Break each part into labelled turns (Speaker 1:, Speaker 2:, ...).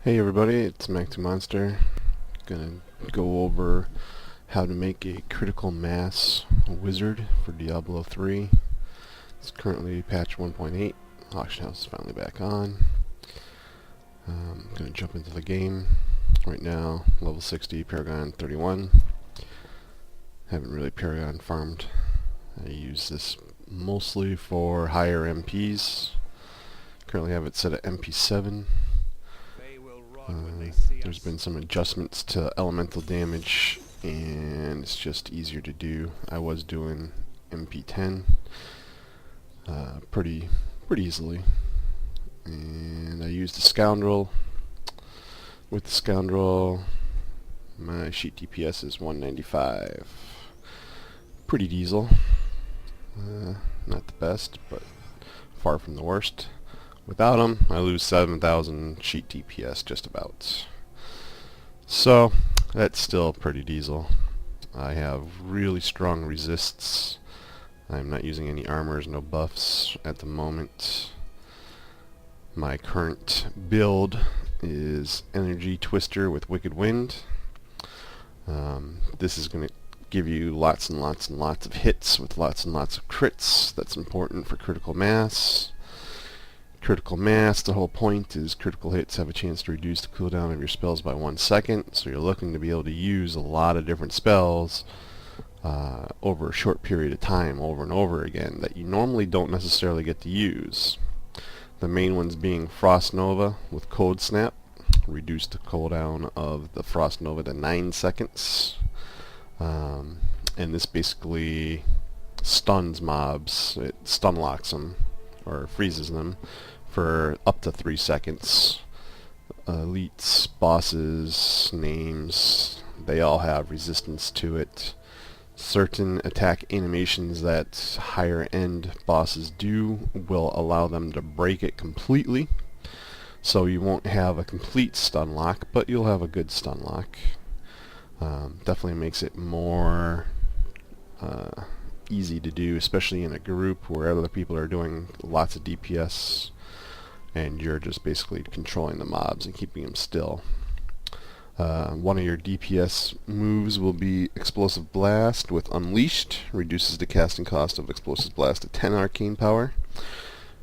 Speaker 1: Hey everybody, it's Mac2Monster. Gonna go over how to make a critical mass wizard for Diablo 3. It's currently patch 1.8. Auction house is finally back on. Gonna jump into the game. Right now, level 60, Paragon 31. Haven't really Paragon farmed. I use this mostly for higher MPs. Currently have it set at MP7. There's been some adjustments to elemental damage, and it's just easier to do. I was doing MP10 pretty easily, and I used the Scoundrel. With the Scoundrel, my sheet DPS is 195. Pretty diesel. Not the best, but far from the worst. Without him, I lose 7,000 sheet DPS just about. So, that's still pretty diesel. I have really strong resists. I'm not using any armors, no buffs at the moment. My current build is Energy Twister with Wicked Wind. This is going to give you lots and lots and lots of hits with lots and lots of crits. That's important for critical mass. Critical mass, the whole point is critical hits have a chance to reduce the cooldown of your spells by 1 second, so you're looking to be able to use a lot of different spells over a short period of time, over and over again, that you normally don't necessarily get to use. The main ones being Frost Nova with Cold Snap, reduce the cooldown of the Frost Nova to 9 seconds, and this basically stuns mobs. It stun locks them, or freezes them, for up to 3 seconds. Elites, bosses, names, they all have resistance to it. Certain attack animations that higher end bosses do will allow them to break it completely. So you won't have a complete stun lock, but you'll have a good stun lock. Definitely makes it more easy to do, especially in a group where other people are doing lots of DPS and you're just basically controlling the mobs and keeping them still. One of your DPS moves will be Explosive Blast with Unleashed. Reduces the casting cost of Explosive Blast to 10 arcane power.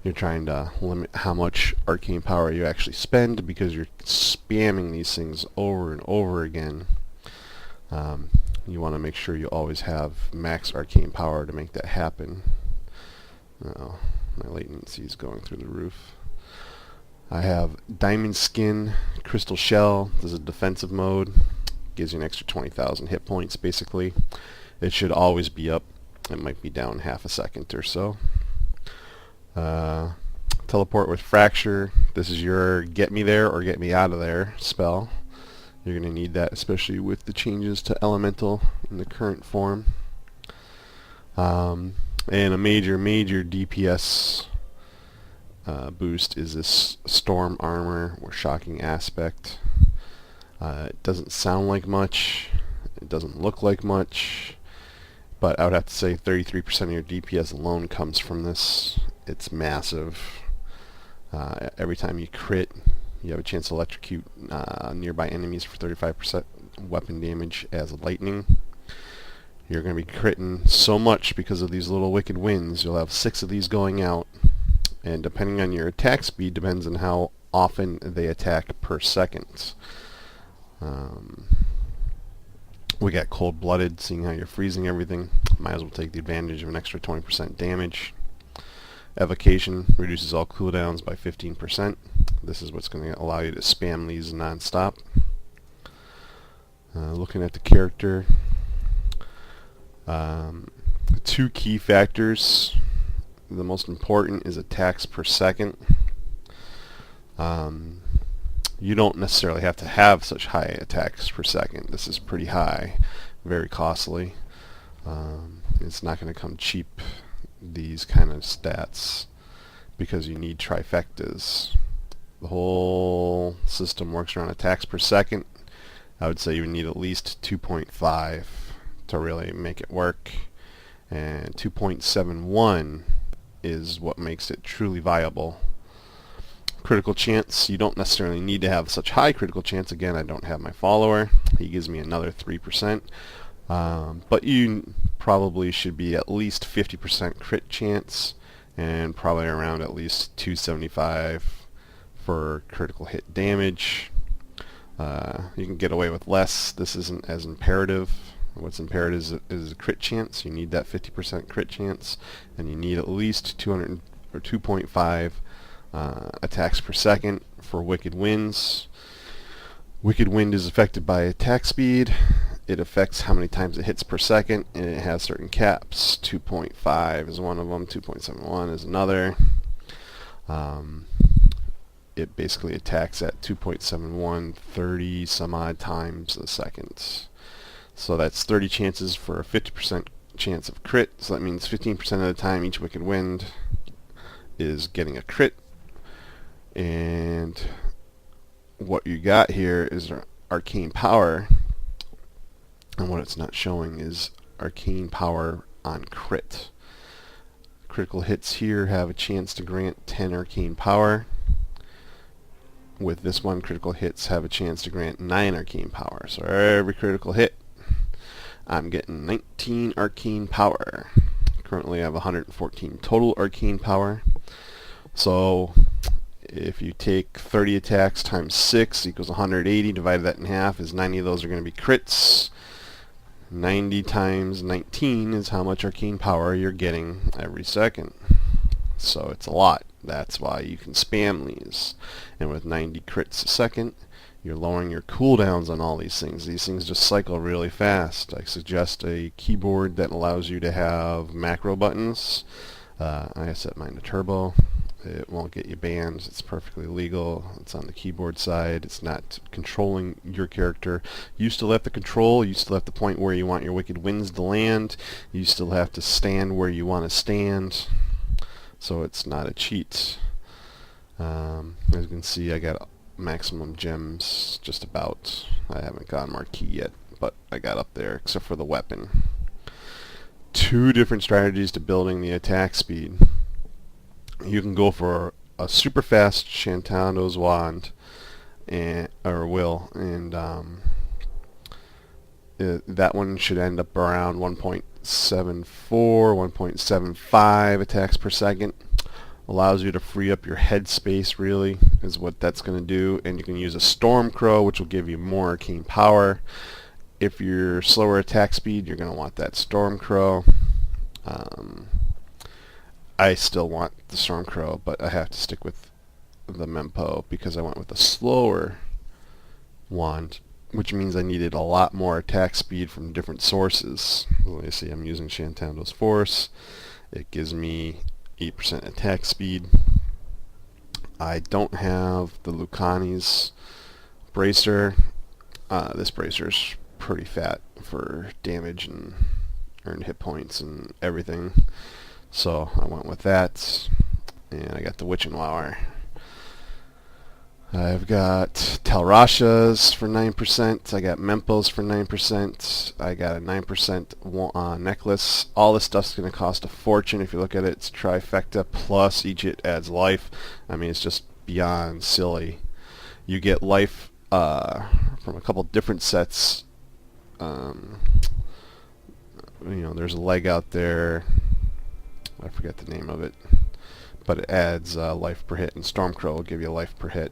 Speaker 1: You're trying to limit how much arcane power you actually spend because you're spamming these things over and over again. You want to make sure you always have max arcane power to make that happen. Oh, my latency is going through the roof. I have Diamond Skin, Crystal Shell. This is a defensive mode. Gives you an extra 20,000 hit points, basically. It should always be up. It might be down half a second or so. Teleport with Fracture. This is your get me there or get me out of there spell. You're going to need that, especially with the changes to Elemental in the current form. And a major DPS boost is this Storm Armor or Shocking Aspect. It doesn't sound like much, it doesn't look like much, but I would have to say 33% of your DPS alone comes from this. It's massive. Every time you crit, you have a chance to electrocute nearby enemies for 35% weapon damage as lightning. You're going to be critting so much because of these little wicked winds. You'll have 6 of these going out, and depending on your attack speed depends on how often they attack per second. We got Cold-Blooded, seeing how you're freezing everything. Might as well take the advantage of an extra 20% damage. Evocation reduces all cooldowns by 15%. This is what's going to allow you to spam these non-stop. Looking at the character, 2 key factors. The most important is attacks per second. You don't necessarily have to have such high attacks per second. This is pretty high, very costly. It's not going to come cheap, these kind of stats, because you need trifectas. The whole system works around attacks per second. I would say you need at least 2.5 to really make it work, and 2.71 is what makes it truly viable. Critical chance, you don't necessarily need to have such high critical chance. Again, I don't have my follower. He gives me another 3%. But you probably should be at least 50% crit chance and probably around at least 275 for critical hit damage. You can get away with less. This isn't as imperative. What's imperative is a crit chance. You need that 50% crit chance, and you need at least 200 or 2.5 attacks per second for Wicked Winds. Wicked Wind is affected by attack speed. It affects how many times it hits per second, and it has certain caps. 2.5 is one of them. 2.71 is another. It basically attacks at 2.71 30 some odd times a second. So that's 30 chances for a 50% chance of crit. So that means 15% of the time each Wicked Wind is getting a crit. And what you got here is arcane power. And what it's not showing is arcane power on crit. Critical hits here have a chance to grant 10 arcane power. With this one, critical hits have a chance to grant 9 arcane power. So every critical hit, I'm getting 19 arcane power. Currently I have 114 total arcane power. So if you take 30 attacks times 6 equals 180, divided that in half, is 90 of those are going to be crits. 90 times 19 is how much arcane power you're getting every second. So it's a lot. That's why you can spam these. And with 90 crits a second, you're lowering your cooldowns on all these things. These things just cycle really fast. I suggest a keyboard that allows you to have macro buttons. I set mine to turbo. It won't get you banned. It's perfectly legal. It's on the keyboard side. It's not controlling your character. You still have to control. You still have to point where you want your Wicked Winds to land. You still have to stand where you want to stand. So it's not a cheat. As you can see, I got maximum gems just about. I haven't gotten Marquee yet, but I got up there, except for the weapon. 2 different strategies to building the attack speed. You can go for a super fast Shantando's Wand, or Will, and that one should end up around 1.74, 1.75 attacks per second. Allows you to free up your head space, really, is what that's going to do. And you can use a Storm Crow, which will give you more arcane power. If you're slower attack speed, you're going to want that Storm Crow. I still want the Storm Crow, but I have to stick with the Mempo because I went with a slower wand, which means I needed a lot more attack speed from different sources. Let me see, I'm using Shantando's Force. It gives me 8% attack speed. I don't have the Lucani's bracer. This bracer's pretty fat for damage and earned hit points and everything. So I went with that. And I got the Witch and Wower. I've got Talrashas for 9%. I got Mempos for 9%. I got a 9% necklace. All this stuff's going to cost a fortune. If you look at it, it's trifecta plus each hit adds life. I mean, it's just beyond silly. You get life from a couple different sets. There's a leg out there. I forget the name of it. But it adds life per hit, and Stormcrow will give you life per hit.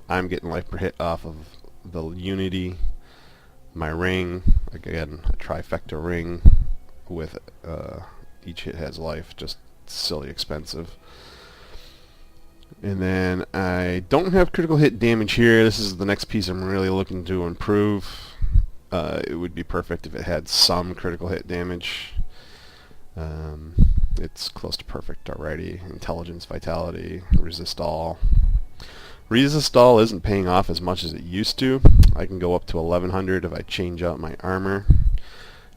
Speaker 1: I'm getting life per hit off of the Unity, my ring, again, a trifecta ring with each hit has life, just silly expensive. And then I don't have critical hit damage here. This is the next piece I'm really looking to improve. It would be perfect if it had some critical hit damage. It's close to perfect already. Intelligence, Vitality, Resist All. Resist All isn't paying off as much as it used to. I can go up to 1100 if I change out my armor.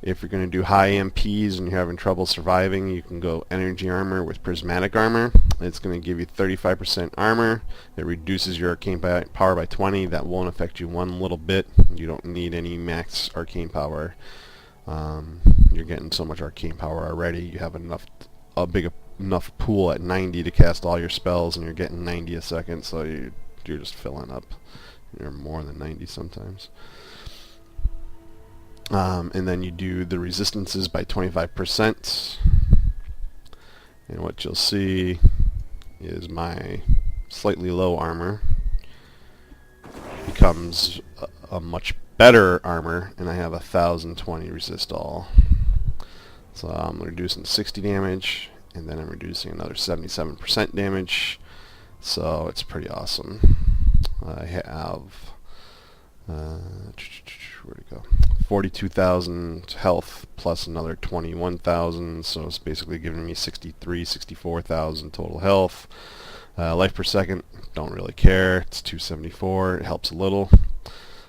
Speaker 1: If you're going to do high MPs and you're having trouble surviving, you can go Energy Armor with Prismatic Armor. It's going to give you 35% armor. It reduces your arcane power by 20. That won't affect you one little bit. You don't need any max arcane power. You're getting so much arcane power already. You have a big enough pool at 90 to cast all your spells, and you're getting 90 a second, so you're just filling up. You're more than 90 sometimes. And then you do the resistances by 25%. And what you'll see is my slightly low armor becomes a much better armor, and I have 1020 resist all. So I'm reducing 60 damage, and then I'm reducing another 77% damage. So it's pretty awesome. I have where'd it go? 42,000 health plus another 21,000, so it's basically giving me 64,000 total health. Life per second, don't really care. It's 274. It helps a little.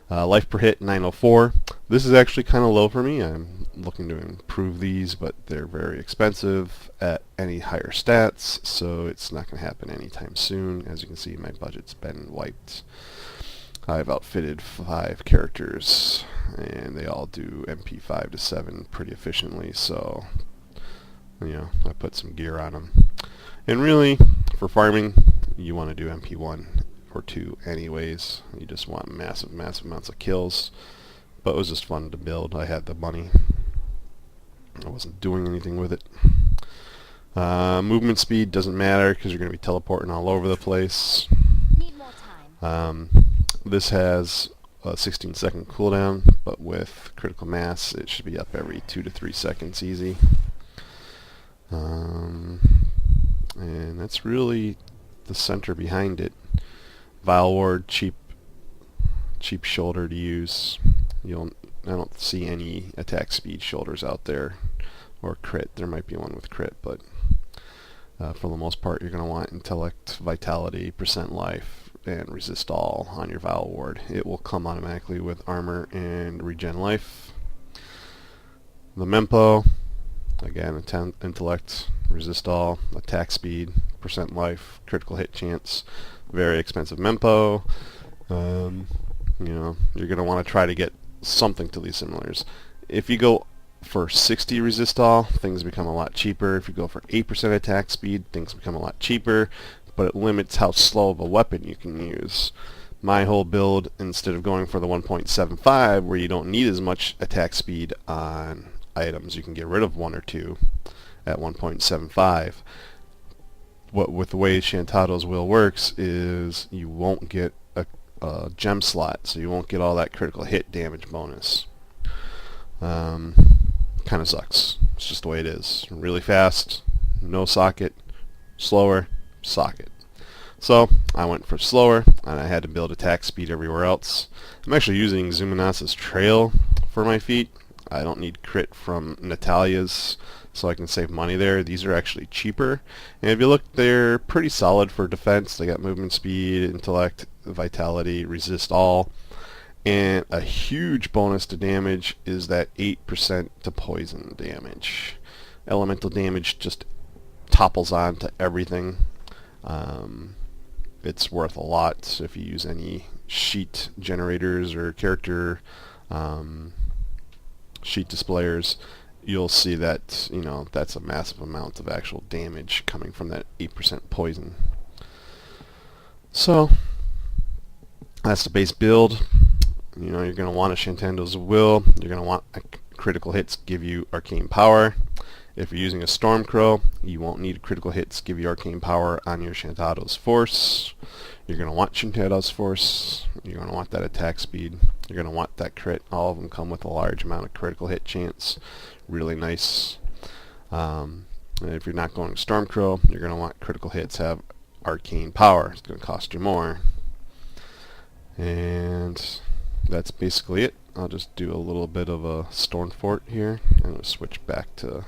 Speaker 1: Life per hit, 904. This is actually kind of low for me. I'm looking to improve these, but they're very expensive at any higher stats, so it's not going to happen anytime soon. As you can see, my budget's been wiped. I've outfitted 5 characters, and they all do MP 5 to 7 pretty efficiently, so I put some gear on them. And really, for farming, you want to do MP 1 or 2 anyways. You just want massive amounts of kills. But it was just fun to build. I had the money. I wasn't doing anything with it. Movement speed doesn't matter because you're going to be teleporting all over the place.
Speaker 2: Need more time.
Speaker 1: This has a 16-second cooldown, but with critical mass it should be up every 2 to 3 seconds easy. And that's really the center behind it. Vile Ward, cheap shoulder to use. I don't see any attack speed shoulders out there, or crit. There might be one with crit, but for the most part you're going to want intellect, vitality, percent life, and resist all on your Vile Ward. It will come automatically with armor and regen life. The Mempo, again, intellect, resist all, attack speed, percent life, critical hit chance. Very expensive Mempo. You're going to want to try to get something to these similars. If you go for 60 resist all, things become a lot cheaper. If you go for 8% attack speed, things become a lot cheaper, but it limits how slow of a weapon you can use. My whole build, instead of going for the 1.75, where you don't need as much attack speed on items, you can get rid of 1 or 2 at 1.75. With the way Shantado's will works is you won't get a gem slot, so you won't get all that critical hit damage bonus. Kind of sucks. It's just the way it is. Really fast, no socket. Slower, socket. So I went for slower, and I had to build attack speed everywhere else. I'm actually using Zumanas's Trail for my feet. I don't need crit from Natalia's, so I can save money there. These are actually cheaper, and if you look, they're pretty solid for defense. They got movement speed, intellect, vitality, resist all, and a huge bonus to damage is that 8% to poison damage. Elemental damage just topples on to everything. It's worth a lot if you use any sheet generators or character sheet displayers. You'll see that that's a massive amount of actual damage coming from that 8% poison. So that's the base build. You're going to want a Shantado's Will. You're going to want critical hits give you arcane power. If you're using a Stormcrow, you won't need critical hits give you arcane power on your Shantado's Force. You're going to want Shantado's Force. You're going to want that attack speed. You're going to want that crit. All of them come with a large amount of critical hit chance. Really nice. And if you're not going Stormcrow, you're going to want critical hits have arcane power. It's going to cost you more. And that's basically it. I'll just do a little bit of a Stormfort here, and we'll switch back to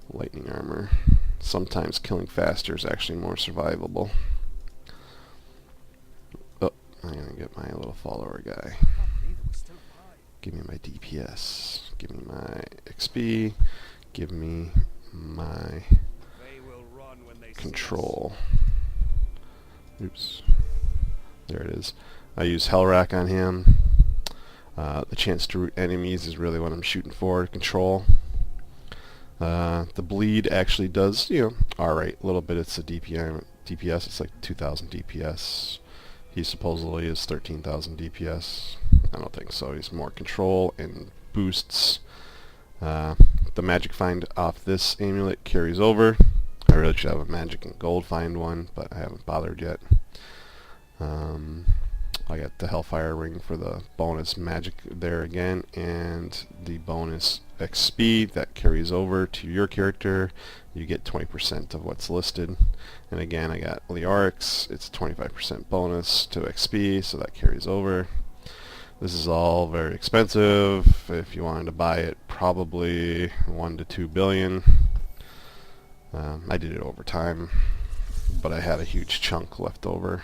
Speaker 1: lightning armor. Sometimes killing faster is actually more survivable. Oh, I'm going to get my little follower guy. Give me my DPS. Give me my XP. Give me my control. Oops. There it is. I use Hellrack on him. The chance to root enemies is really what I'm shooting for. Control. The bleed actually does, alright, a little bit. It's a DPS, it's like 2,000 DPS. He supposedly is 13,000 DPS. I don't think so. He's more control and boosts. The magic find off this amulet carries over. I really should have a magic and gold find one, but I haven't bothered yet. I got the Hellfire Ring for the bonus magic there again, and the bonus XP that carries over to your character. You get 20% of what's listed. And again, I got Leorix. It's 25% bonus to XP, so that carries over. This is all very expensive. If you wanted to buy it, probably 1 to 2 billion. I did it over time, but I had a huge chunk left over.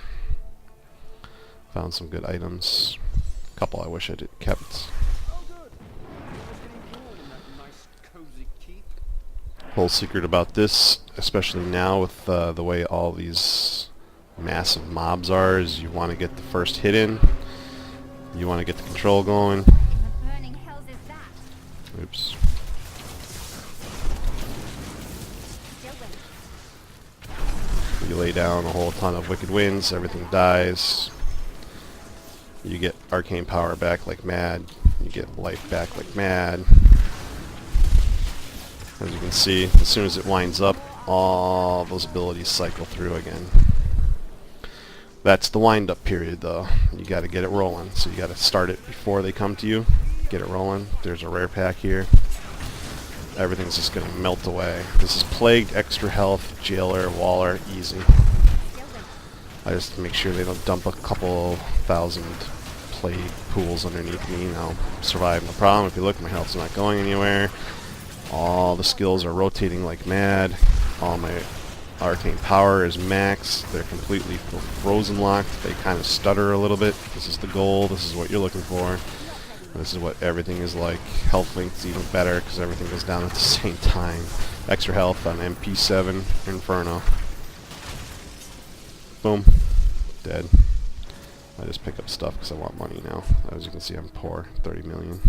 Speaker 1: Found some good items. A couple I wish I did kept. Whole secret about this, especially now with the way all these massive mobs are, is you want to get the first hit in. You want to get the control going. Oops. You lay down a whole ton of wicked winds, everything dies. You get arcane power back like mad. You get life back like mad. As you can see, as soon as it winds up, all those abilities cycle through again. That's the wind-up period, though. You got to get it rolling. So you got to start it before they come to you. Get it rolling. There's a rare pack here. Everything's just going to melt away. This is Plagued, Extra Health, Jailer, Waller, easy. I just make sure they don't dump a couple thousand plague pools underneath me, and I'll survive no problem. If you look, my health's not going anywhere. All the skills are rotating like mad. All my arcane power is maxed. They're completely frozen locked. They kind of stutter a little bit. This is the goal. This is what you're looking for. This is what everything is like. Health link's even better because everything goes down at the same time. Extra health on MP7 Inferno. Boom. Dead. I just pick up stuff because I want money now. As you can see, I'm poor. 30 million.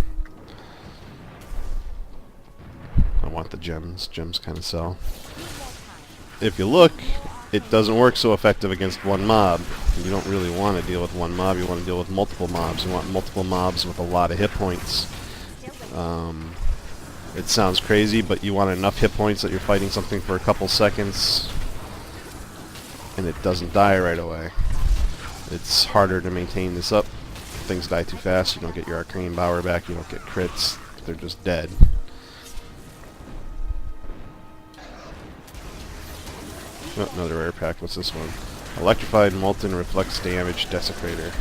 Speaker 1: I want the gems. Gems kind of sell. If you look, it doesn't work so effective against one mob. You don't really want to deal with one mob. You want to deal with multiple mobs. You want multiple mobs with a lot of hit points. It sounds crazy, but you want enough hit points that you're fighting something for a couple seconds and it doesn't die right away. It's harder to maintain this up. Things die too fast. You don't get your arcane power back. You don't get crits. They're just dead. Oh, another rare pack. What's this one? Electrified Molten Reflex Damage Desecrator.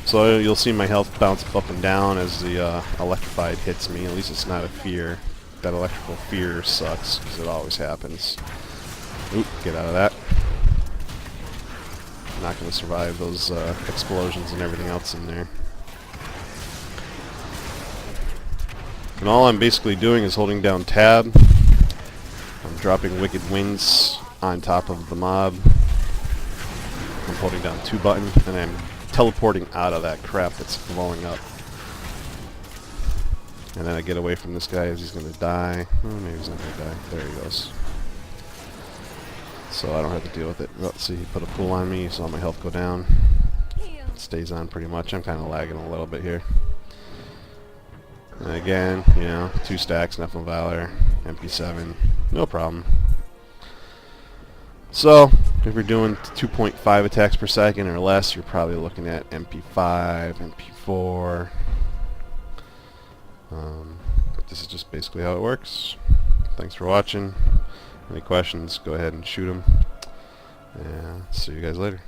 Speaker 1: So you'll see my health bounce up and down as the electrified hits me. At least it's not a fear. That electrical fear sucks, because it always happens. Oop, get out of that. I'm not going to survive those explosions and everything else in there. And all I'm basically doing is holding down tab. I'm dropping Wicked Winds on top of the mob. I'm holding down 2 buttons, and I'm teleporting out of that crap that's blowing up. And then I get away from this guy as he's going to die. Oh, maybe he's not going to die. There he goes. So I don't have to deal with it. Oh, see, he put a pool on me, saw my health go down. It stays on pretty much. I'm kind of lagging a little bit here. And again, 2 stacks, Nephilim Valor, MP7, no problem. So, if you're doing 2.5 attacks per second or less, you're probably looking at MP5, MP4. This is just basically how it works. Thanks for watching. Any questions, go ahead and shoot them. And see you guys later.